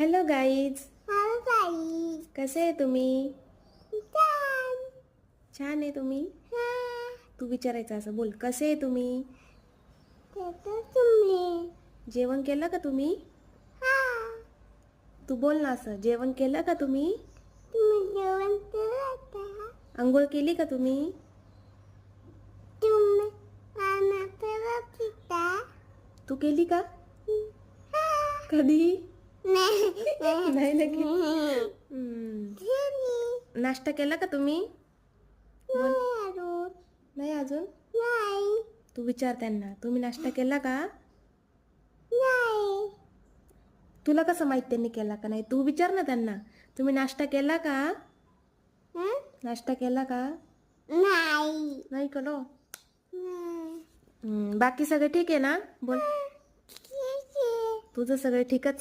Hello guys, hello guys. कसे आहे तुम्ही? छान. छान आहे तुम्ही? हा. तू विचारायचं असं बोल, कसे आहे तुम्ही? तर तुम्ही. जेवण केलं का तुम्ही? हा. तू बोल ना असं, जेवण केलं का तुम्ही? तुम्ही जेवण केलं का? आंघोळ केली का तुम्ही? तुम्ही पाणी पिलं पिता? तू केली का? हा. कधी? नाही. नाही ना केली. नाही. नाश्ता केला का तुम्ही? बोल. अजून. नाही अजून? नाही. तू विचार त्यांना, तुम्ही नाश्ता केला का? नाही. तुला कसं माहित त्यांनी केला का नाही? तू विचार ना त्यांना, तुम्ही नाश्ता केला का? हं? नाश्ता केला का? नाही. नाही केलो. नाही. बाकी सगळं ठीक आहे ना? बोल. ठीक आहे. तुझं सगळं ठीकच